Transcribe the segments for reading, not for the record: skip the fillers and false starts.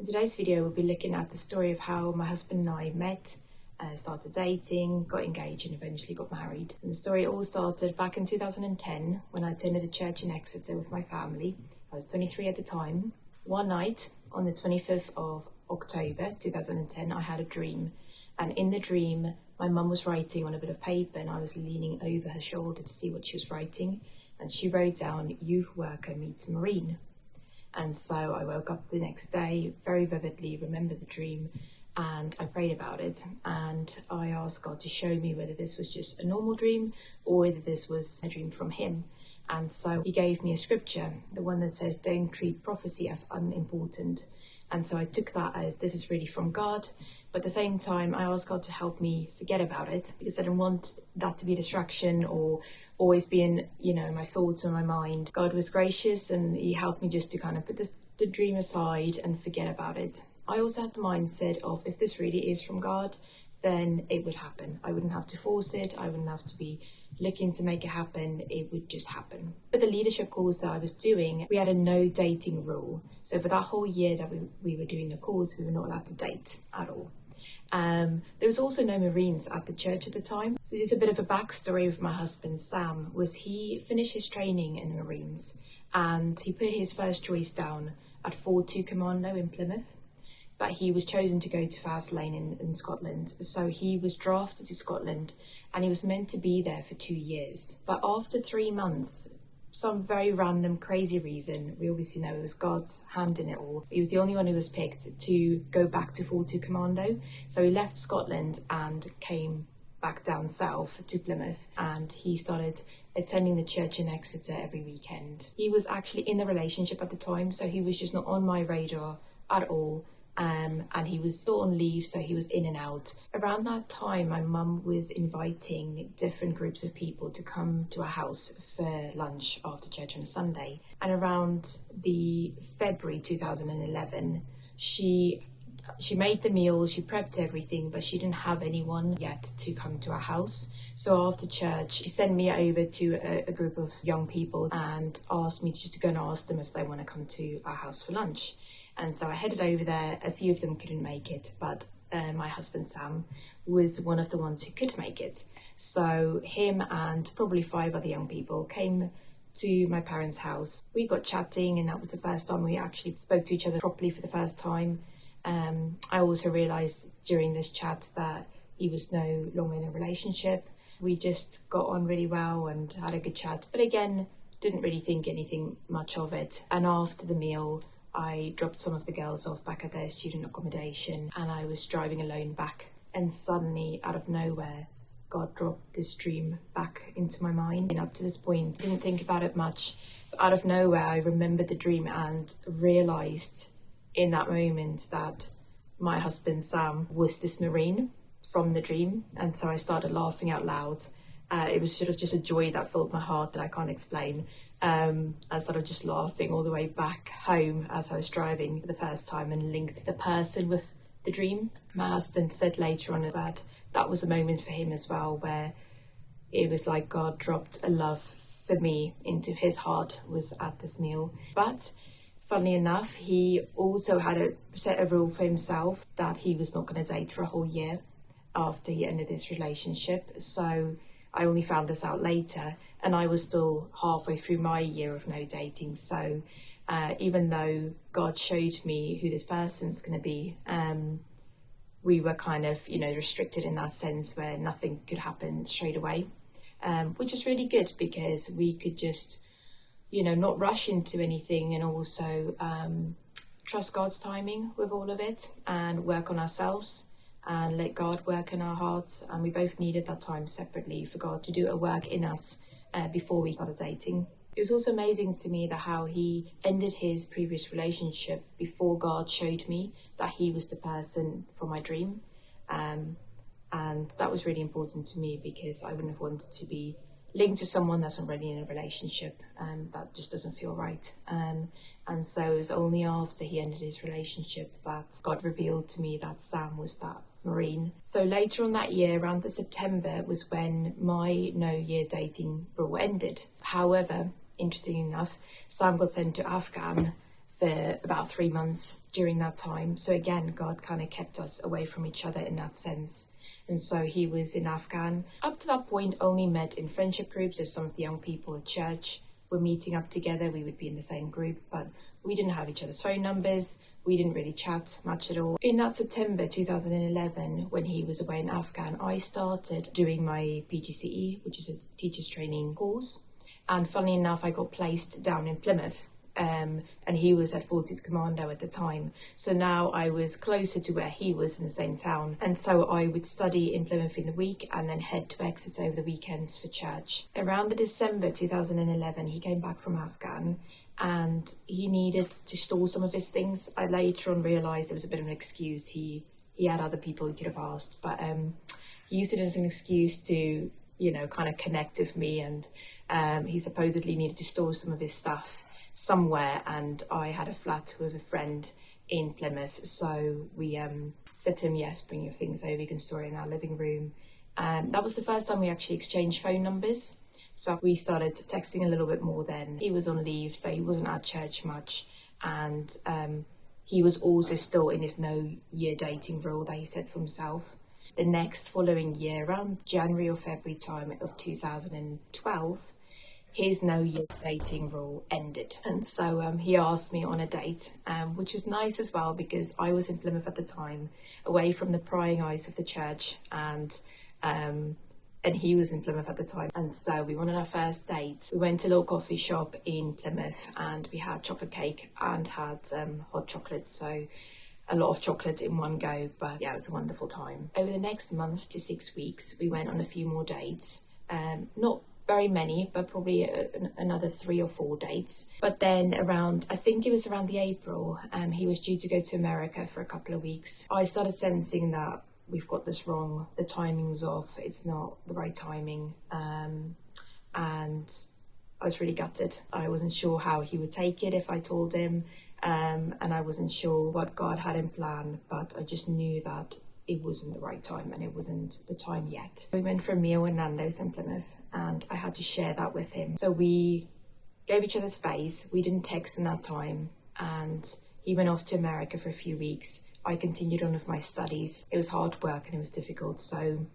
In today's video, we'll be looking at the story of how my husband and I met, started dating, got engaged and eventually got married. And the story all started back in 2010 when I attended a church in Exeter with my family. I was 23 at the time. One night on the 25th of October 2010, I had a dream. And in the dream, my mum was writing on a bit of paper and I was leaning over her shoulder to see what she was writing. And she wrote down, "Youth worker meets Marine." And so I woke up the next day, very vividly remember the dream, and I prayed about it. And I asked God to show me whether this was just a normal dream or whether this was a dream from him. And so he gave me a scripture, the one that says, "Don't treat prophecy as unimportant." And so I took that as this is really from God. But at the same time, I asked God to help me forget about it because I didn't want that to be a distraction or always be in, my thoughts or my mind. God was gracious and he helped me just to kind of put the dream aside and forget about it. I also had the mindset of if this really is from God, then it would happen. I wouldn't have to force it. I wouldn't have to be looking to make it happen. It would just happen. But the leadership course that I was doing, we had a no dating rule. So for that whole year that we were doing the course, we were not allowed to date at all. There was also no Marines at the church at the time. So just a bit of a backstory with my husband, Sam, was he finished his training in the Marines and he put his first choice down at Fort 2 Commando in Plymouth. But he was chosen to go to Faslane in Scotland. So he was drafted to Scotland and he was meant to be there for 2 years. But after 3 months, some very random, crazy reason, we obviously know it was God's hand in it all. He was the only one who was picked to go back to Fort 2 Commando. So he left Scotland and came back down south to Plymouth and he started attending the church in Exeter every weekend. He was actually in the relationship at the time, so he was just not on my radar at all. And he was still on leave, so he was in and out. Around that time, my mum was inviting different groups of people to come to our house for lunch after church on a Sunday. And around the February 2011, she made the meal, she prepped everything, but she didn't have anyone yet to come to our house. So after church, she sent me over to a group of young people and asked me just to go and ask them if they want to come to our house for lunch. And so I headed over there. A few of them couldn't make it, but my husband Sam was one of the ones who could make it. So him and probably 5 other young people came to my parents' house. We got chatting and that was the first time we actually spoke to each other properly for the first time. I also realised during this chat that he was no longer in a relationship. We just got on really well and had a good chat, but again, didn't really think anything much of it. And after the meal, I dropped some of the girls off back at their student accommodation and I was driving alone back. And suddenly, out of nowhere, God dropped this dream back into my mind. And up to this point, didn't think about it much. But out of nowhere, I remembered the dream and realised in that moment that my husband, Sam, was this Marine from the dream. And so I started laughing out loud. It was sort of just a joy that filled my heart that I can't explain. I started just laughing all the way back home as I was driving for the first time and linked the person with the dream. My husband said later on that was a moment for him as well, where it was like God dropped a love for me into his heart was at this meal. But funnily enough, he also had set a rule for himself that he was not going to date for a whole year after he ended this relationship. So I only found this out later and I was still halfway through my year of no dating. So even though God showed me who this person's going to be, we were kind of, restricted in that sense where nothing could happen straight away, which was really good because we could just, not rush into anything and also trust God's timing with all of it and work on ourselves and let God work in our hearts. And we both needed that time separately for God to do a work in us before we started dating. It was also amazing to me that how he ended his previous relationship before God showed me that he was the person for my dream. And that was really important to me because I wouldn't have wanted to be linked to someone that's already in a relationship and that just doesn't feel right. And so it was only after he ended his relationship that God revealed to me that Sam was that Marine. So later on that year, around the September, was when my no-year dating rule ended. However, interestingly enough, Sam got sent to Afghan for about 3 months during that time. So again, God kind of kept us away from each other in that sense. And so he was in Afghan. Up to that point, only met in friendship groups. If some of the young people at church were meeting up together, we would be in the same group, but we didn't have each other's phone numbers. We didn't really chat much at all. In that September 2011, when he was away in Afghan, I started doing my PGCE, which is a teacher's training course. And funnily enough, I got placed down in Plymouth. And he was at 40th Commando at the time. So now I was closer to where he was in the same town. And so I would study in Plymouth in the week and then head to Exeter over the weekends for church. Around the December 2011, he came back from Afghan and he needed to store some of his things. I later on realised it was a bit of an excuse. He had other people he could have asked, but he used it as an excuse to, kind of connect with me. And he supposedly needed to store some of his stuff somewhere, and I had a flat with a friend in Plymouth, so we said to him, yes, bring your things over, you can store it in our living room. That was the first time we actually exchanged phone numbers, so we started texting a little bit more then. He was on leave, so he wasn't at church much, and he was also still in his no-year dating rule that he set for himself. The next following year, around January or February time of 2012, his no-year dating rule ended. And so he asked me on a date, which was nice as well because I was in Plymouth at the time, away from the prying eyes of the church, and he was in Plymouth at the time. And so we went on our first date. We went to a little coffee shop in Plymouth and we had chocolate cake and had hot chocolate. So a lot of chocolate in one go, but yeah, it was a wonderful time. Over the next month to 6 weeks, we went on a few more dates. Not very many, but probably another 3 or 4 dates. But then I think it was around the April, he was due to go to America for a couple of weeks. I started sensing that we've got this wrong, the timing's off, it's not the right timing. And I was really gutted. I wasn't sure how he would take it if I told him, and I wasn't sure what God had in plan, but I just knew that it wasn't the right time and it wasn't the time yet. We went for a meal in Nando's in Plymouth and I had to share that with him. So we gave each other space. We didn't text in that time and he went off to America for a few weeks. I continued on with my studies. It was hard work and it was difficult, so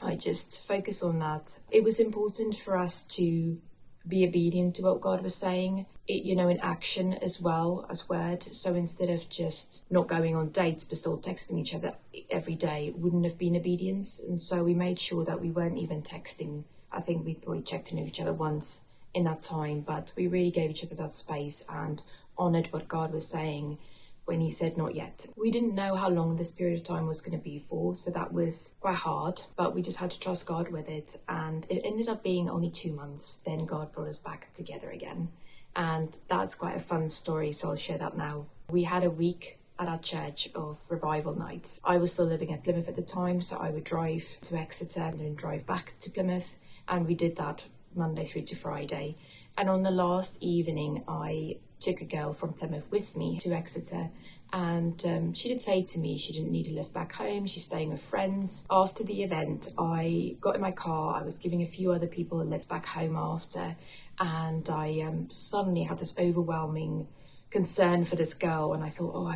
I just focused on that. It was important for us to be obedient to what God was saying, in action as well as word. So instead of just not going on dates but still texting each other every day, it wouldn't have been obedience. And so we made sure that we weren't even texting. I think we probably checked in with each other once in that time, but we really gave each other that space and honoured what God was saying when he said not yet. We didn't know how long this period of time was going to be for, so that was quite hard, but we just had to trust God with it. And it ended up being only 2 months. Then God brought us back together again. And that's quite a fun story, so I'll share that now. We had a week at our church of revival nights. I was still living at Plymouth at the time, so I would drive to Exeter and then drive back to Plymouth. And we did that Monday through to Friday. And on the last evening, I took a girl from Plymouth with me to Exeter, and she did say to me she didn't need to live back home, she's staying with friends. After the event, I got in my car, I was giving a few other people who lived back home after, and I suddenly had this overwhelming concern for this girl, and I thought,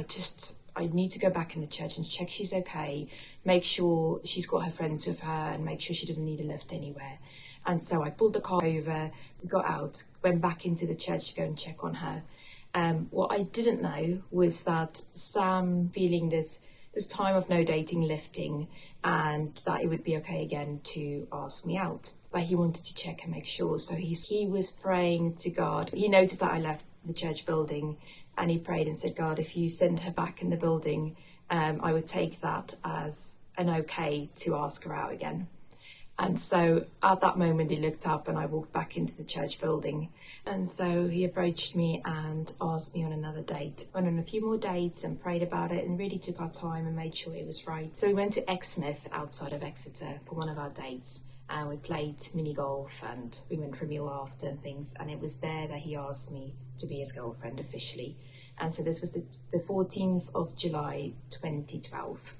I need to go back in the church and check she's okay, make sure she's got her friends with her, and make sure she doesn't need a lift anywhere. And so I pulled the car over, got out, went back into the church to go and check on her. What I didn't know was that Sam, feeling this time of no dating lifting, and that it would be okay again to ask me out. But he wanted to check and make sure, so he was praying to God. He noticed that I left the church building, and he prayed and said, God, if you send her back in the building, I would take that as an okay to ask her out again. And so at that moment he looked up and I walked back into the church building. And so he approached me and asked me on another date. Went on a few more dates and prayed about it and really took our time and made sure it was right. So we went to Exmouth outside of Exeter for one of our dates, and we played mini golf and we went for a meal after and things. And it was there that he asked me to be his girlfriend officially. And so this was the 14th of July 2012.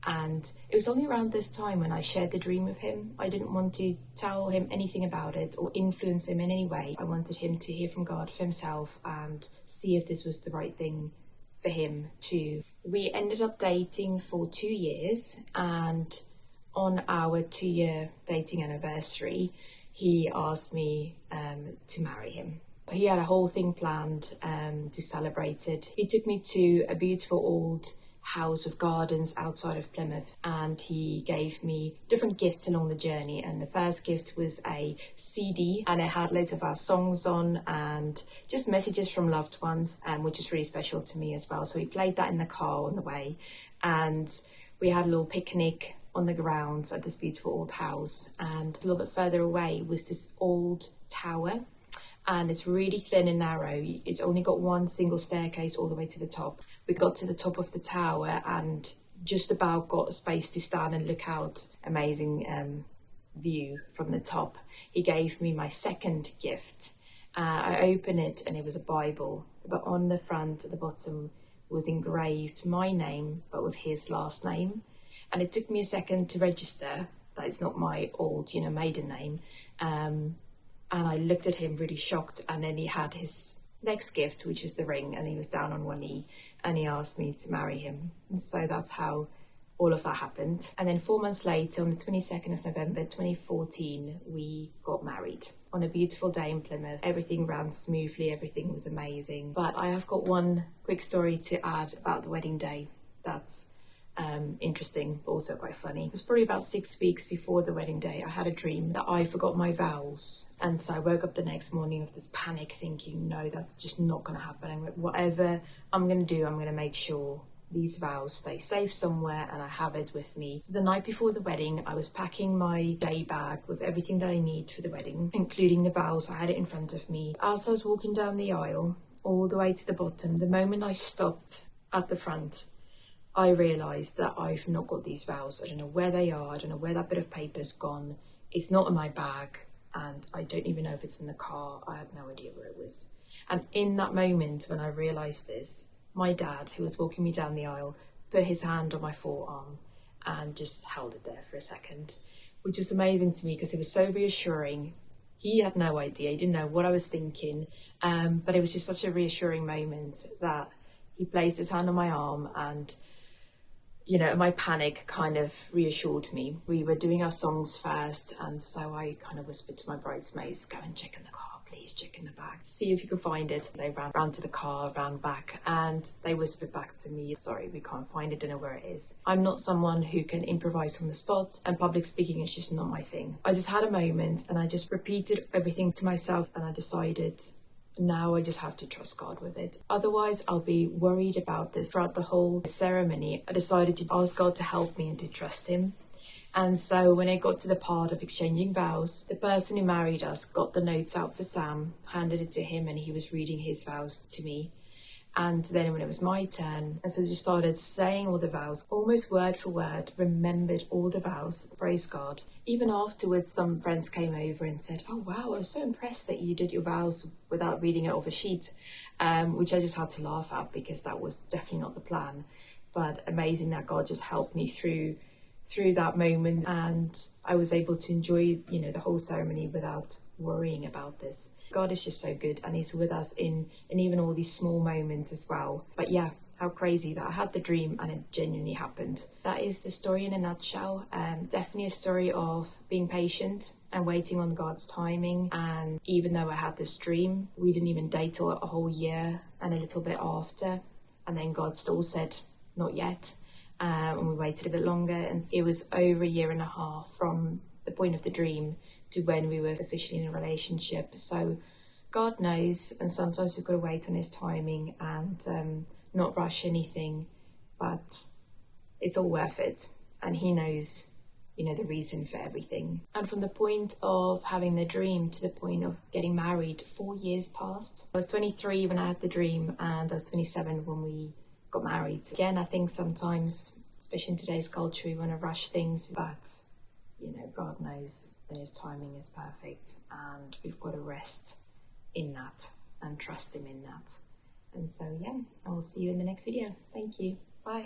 And it was only around this time when I shared the dream with him. I didn't want to tell him anything about it or influence him in any way. I wanted him to hear from God for himself and see if this was the right thing for him too. We ended up dating for 2 years, and on our 2-year dating anniversary, he asked me to marry him. He had a whole thing planned to celebrate it. He took me to a beautiful old house with gardens outside of Plymouth, and he gave me different gifts along the journey. And the first gift was a CD, and it had loads of our songs on and just messages from loved ones, which is really special to me as well. So we played that in the car on the way, and we had a little picnic on the grounds at this beautiful old house. And a little bit further away was this old tower, and it's really thin and narrow. It's only got one single staircase all the way to the top. We got to the top of the tower and just about got a space to stand and look out. Amazing view from the top. He gave me my second gift. I opened it and it was a Bible, but on the front at the bottom was engraved my name, but with his last name. And it took me a second to register that it's not my old, maiden name. And I looked at him really shocked, and then he had his next gift, which was the ring, and he was down on one knee and he asked me to marry him. And so that's how all of that happened. And then 4 months later, on the 22nd of November 2014, we got married on a beautiful day in Plymouth. Everything ran smoothly, everything was amazing. But I have got one quick story to add about the wedding day that's interesting, but also quite funny. It was probably about 6 weeks before the wedding day. I had a dream that I forgot my vows, and so I woke up the next morning with this panic, thinking, no, that's just not going to happen. Whatever I'm going to do, I'm going to make sure these vows stay safe somewhere and I have it with me. So the night before the wedding, I was packing my day bag with everything that I need for the wedding, including the vows. I had it in front of me. As I was walking down the aisle, all the way to the bottom, the moment I stopped at the front, I realised that I've not got these vows. I don't know where they are. I don't know where that bit of paper's gone. It's not in my bag, and I don't even know if it's in the car. I had no idea where it was. And in that moment, when I realised this, my dad, who was walking me down the aisle, put his hand on my forearm and just held it there for a second, which was amazing to me because it was so reassuring. He had no idea. He didn't know what I was thinking, but it was just such a reassuring moment that he placed his hand on my arm, and my panic kind of reassured me. We were doing our songs first, and so I kind of whispered to my bridesmaids, go and check in the car, please, check in the bag, see if you can find it. They ran to the car, ran back, and they whispered back to me, sorry, we can't find it, don't know where it is. I'm not someone who can improvise on the spot, and public speaking is just not my thing. I just had a moment, and I just repeated everything to myself, and I decided, now I just have to trust God with it. Otherwise, I'll be worried about this throughout the whole ceremony. I decided to ask God to help me and to trust him. And so when I got to the part of exchanging vows, the person who married us got the notes out for Sam, handed it to him, and he was reading his vows to me. And then when it was my turn, and so I just started saying all the vows, almost word for word, remembered all the vows, praise God. Even afterwards, some friends came over and said, oh wow, I was so impressed that you did your vows without reading it off a sheet, which I just had to laugh at because that was definitely not the plan. But amazing that God just helped me through that moment, and I was able to enjoy, the whole ceremony without worrying about this. God is just so good, and he's with us in even all these small moments as well. But yeah, how crazy that I had the dream and it genuinely happened. That is the story in a nutshell. Definitely a story of being patient and waiting on God's timing. And even though I had this dream, we didn't even date till a whole year and a little bit after, and then God still said not yet. And we waited a bit longer, and it was over 1.5 years from the point of the dream to when we were officially in a relationship. So God knows, and sometimes we've got to wait on his timing and not rush anything, but it's all worth it, and he knows the reason for everything. And from the point of having the dream to the point of getting married, 4 years passed. I was 23 when I had the dream, and I was 27 when we got married. Again, I think sometimes, especially in today's culture, we want to rush things, but God knows that his timing is perfect, and we've got to rest in that and trust him in that. And so yeah, I will see you in the next video. Thank you. Bye.